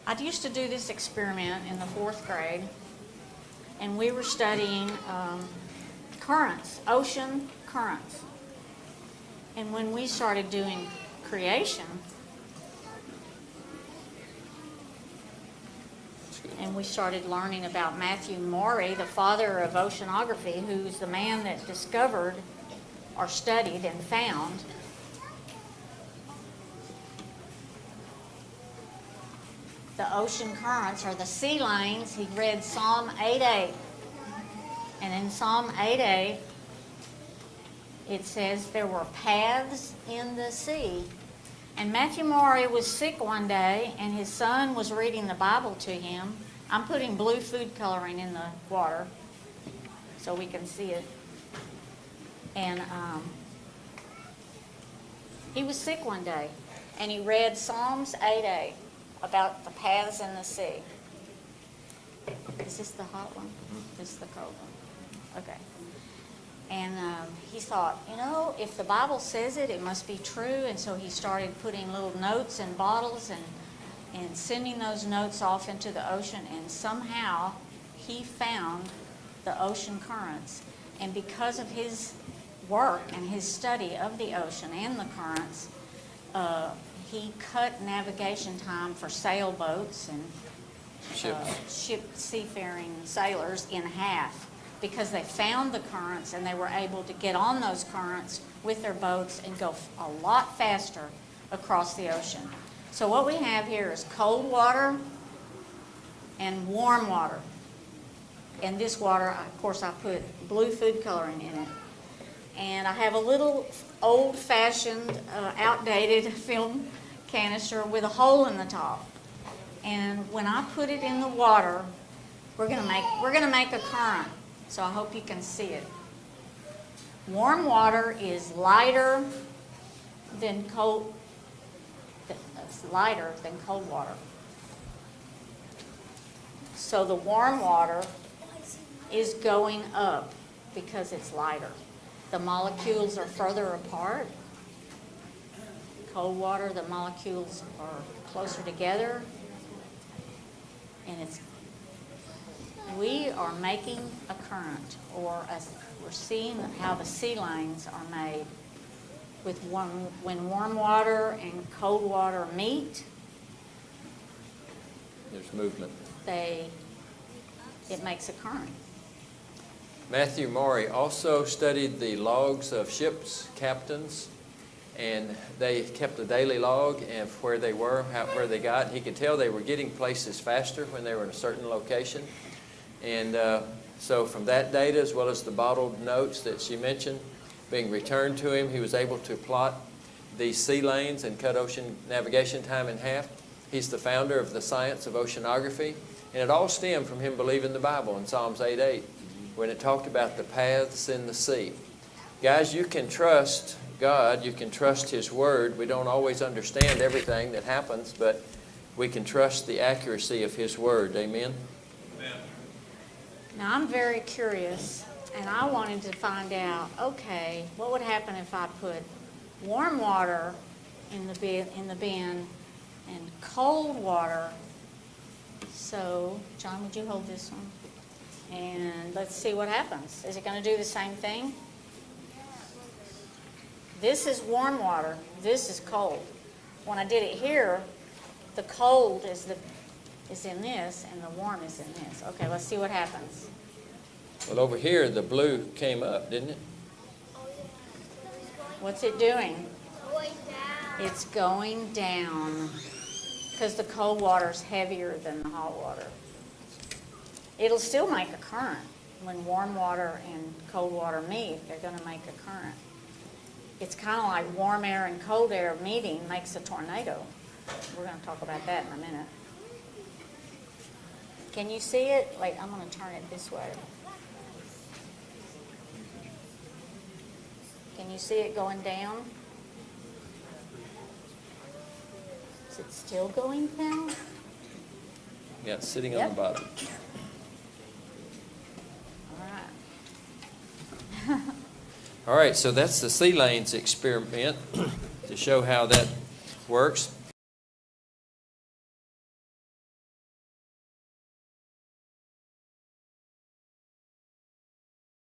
I used to do this experiment in the 4th grade, and we were studying currents, ocean currents. And when we started doing creation, and we started learning about Matthew Maury, the father of oceanography, who's the man that discovered or studied and found the ocean currents or the sea lanes. He read Psalm 8:8. And in Psalm 8:8, it says there were paths in the sea. And Matthew Maury was sick one day, and his son was reading the Bible to him. I'm putting blue food coloring in the water so we can see it. And he was sick one day, and he read Psalms 8:8 about the paths in the sea. Is this the hot one? This is the cold one. Okay. And he thought, if the Bible says it, it must be true. And so he started putting little notes in bottles and sending those notes off into the ocean. And somehow he found the ocean currents. And because of his work and his study of the ocean and the currents, he cut navigation time for sailboats and seafaring sailors in half, because they found the currents and they were able to get on those currents with their boats and go a lot faster across the ocean. So what we have here is cold water and warm water. And this water, of course, I put blue food coloring in it. And I have a little old-fashioned, outdated film canister with a hole in the top. And when I put it in the water, we're gonna make a current. So I hope you can see it. Warm water is lighter than cold. It's lighter than cold water. So the warm water is going up because it's lighter. The molecules are further apart. Cold water, the molecules are closer together, and we are making a current, we're seeing how the sea lanes are made with when warm water and cold water meet. There's movement. It makes a current. Matthew Maury also studied the logs of ships' captains, and they kept a daily log of where they were, where they got. He could tell they were getting places faster when they were in a certain location. And so from that data, as well as the bottled notes that she mentioned being returned to him, he was able to plot these sea lanes and cut ocean navigation time in half. He's the founder of the science of oceanography. And it all stemmed from him believing the Bible in Psalms 8:8, when it talked about the paths in the sea. Guys, you can trust God. You can trust His Word. We don't always understand everything that happens, but we can trust the accuracy of His Word. Amen? Amen. Now, I'm very curious, and I wanted to find out, okay, what would happen if I put warm water in the bin and cold water? So, John, would you hold this one? And let's see what happens. Is it going to do the same thing? This is warm water. This is cold. When I did it here, the cold is in this, and the warm is in this. Okay, let's see what happens. Well, over here, the blue came up, didn't it? What's it doing? Going down. It's going down because the cold water is heavier than the hot water. It'll still make a current. When warm water and cold water meet, they're going to make a current. It's kind of like warm air and cold air meeting makes a tornado. We're going to talk about that in a minute. Can you see it? Wait, I'm going to turn it this way. Can you see it going down? Is it still going down? Yeah, it's sitting Yep. on the bottom. All right. All right, so that's the sea lanes experiment to show how that works.